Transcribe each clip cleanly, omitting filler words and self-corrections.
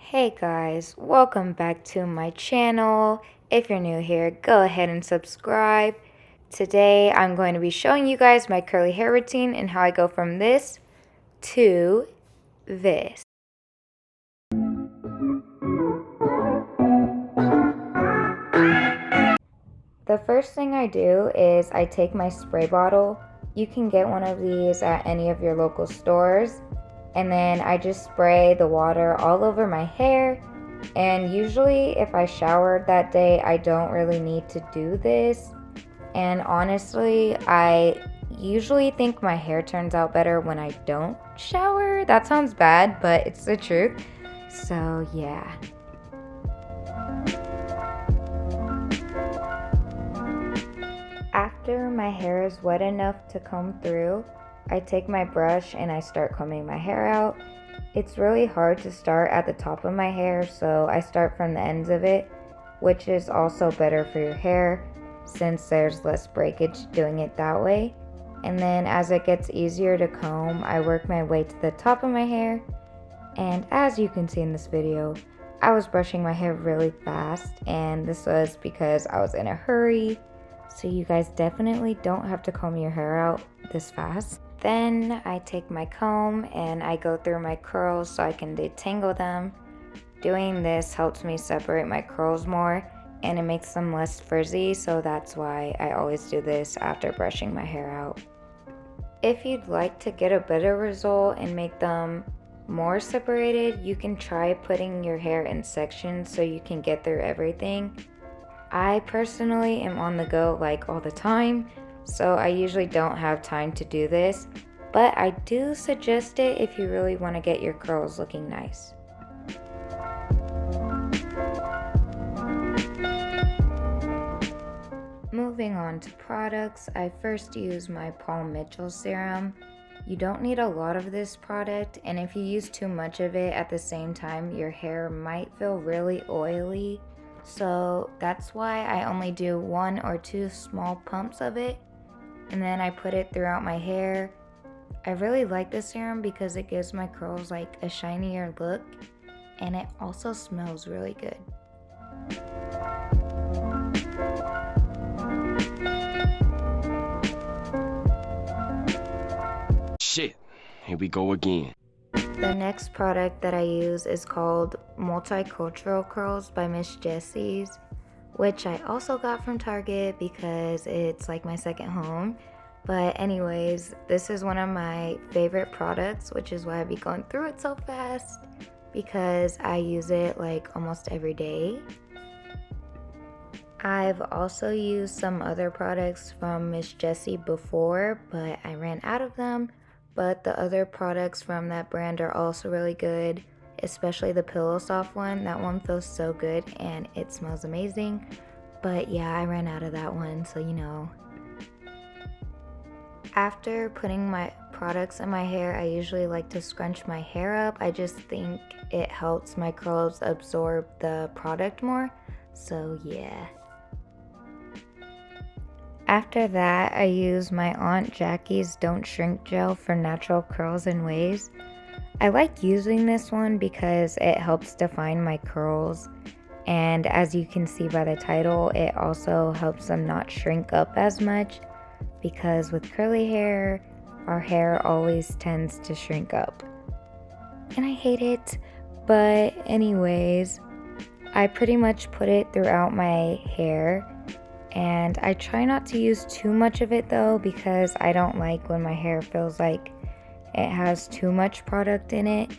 Hey guys, welcome back to my channel. If you're new here, go ahead and subscribe. Today I'm going to be showing you guys my curly hair routine and how I go from this to this. The first thing I do is I take my spray bottle. You can get one of these at any of your local stores. And then I just spray the water all over my hair. And usually if I showered that day, I don't really need to do this. And honestly, I usually think my hair turns out better when I don't shower. That sounds bad, but it's the truth. So yeah. After my hair is wet enough to comb through, I take my brush and I start combing my hair out. It's really hard to start at the top of my hair, so I start from the ends of it, which is also better for your hair since there's less breakage doing it that way. And then as it gets easier to comb, I work my way to the top of my hair. And as you can see in this video, I was brushing my hair really fast, and this was because I was in a hurry. So you guys definitely don't have to comb your hair out this fast. Then I take my comb and I go through my curls so I can detangle them. Doing this helps me separate my curls more and it makes them less frizzy, so that's why I always do this after brushing my hair out. If you'd like to get a better result and make them more separated, you can try putting your hair in sections so you can get through everything. I personally am on the go like all the time, so I usually don't have time to do this, but I do suggest it if you really want to get your curls looking nice. Moving on to products, I first use my Paul Mitchell serum. You don't need a lot of this product, and if you use too much of it at the same time, your hair might feel really oily. So that's why I only do 1 or 2 small pumps of it, and then I put it throughout my hair. I really like this serum because it gives my curls like a shinier look, and it also smells really good. Shit, here we go again. The next product that I use is called Multicultural Curls by Miss Jessie's, which I also got from Target because it's like my second home. But anyways, this is one of my favorite products, which is why I be going through it so fast because I use it like almost every day. I've also used some other products from Miss Jessie before, but I ran out of them. But the other products from that brand are also really good, especially the Pillow Soft one. That one feels so good and it smells amazing. But yeah, I ran out of that one, so you know. After putting my products in my hair, I usually like to scrunch my hair up. I just think it helps my curls absorb the product more, so yeah. After that, I use my Aunt Jackie's Don't Shrink Gel for natural curls and waves. I like using this one because it helps define my curls, and as you can see by the title, it also helps them not shrink up as much because with curly hair, our hair always tends to shrink up. And I hate it, but anyways, I pretty much put it throughout my hair. And I try not to use too much of it though because I don't like when my hair feels like it has too much product in it.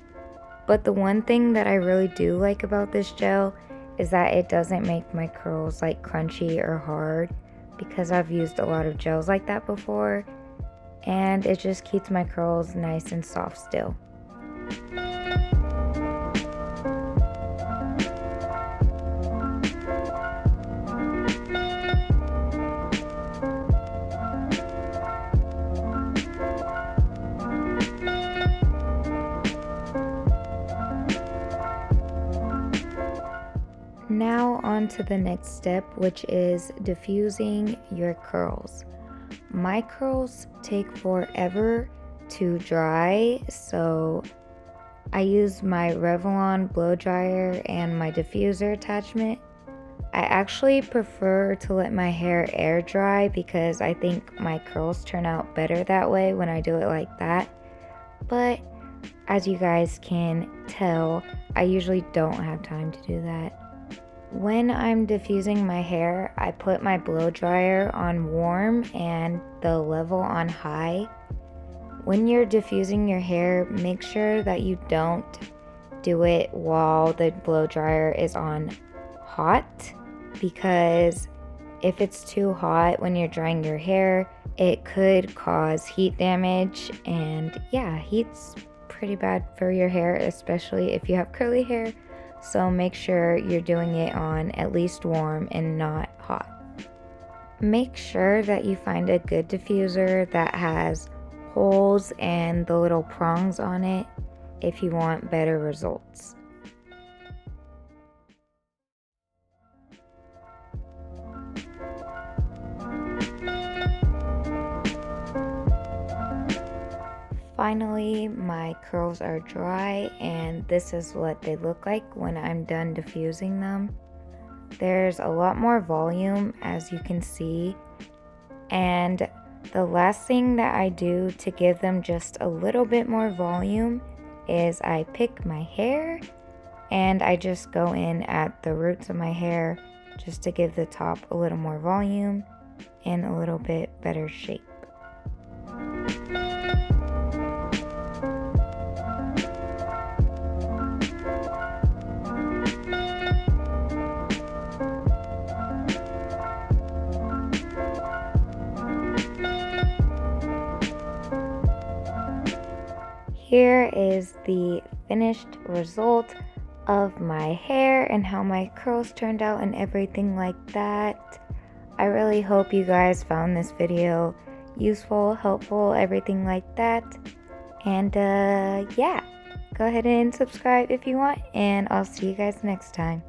But the one thing that I really do like about this gel is that it doesn't make my curls like crunchy or hard because I've used a lot of gels like that before, and it just keeps my curls nice and soft still. Now on to the next step, which is diffusing your curls. My curls take forever to dry, so I use my Revlon blow dryer and my diffuser attachment. I actually prefer to let my hair air dry because I think my curls turn out better that way when I do it like that. But as you guys can tell, I usually don't have time to do that. When I'm diffusing my hair, I put my blow dryer on warm and the level on high. When you're diffusing your hair, make sure that you don't do it while the blow dryer is on hot, because if it's too hot when you're drying your hair, it could cause heat damage, and yeah, heat's pretty bad for your hair, especially if you have curly hair. So make sure you're doing it on at least warm and not hot. Make sure that you find a good diffuser that has holes and the little prongs on it if you want better results. Finally, my curls are dry, and this is what they look like when I'm done diffusing them. There's a lot more volume, as you can see, and the last thing that I do to give them just a little bit more volume is I pick my hair and I just go in at the roots of my hair just to give the top a little more volume and a little bit better shape. Here is the finished result of my hair and how my curls turned out and everything like that. I really hope you guys found this video useful, helpful, everything like that. And yeah, go ahead and subscribe if you want, and I'll see you guys next time.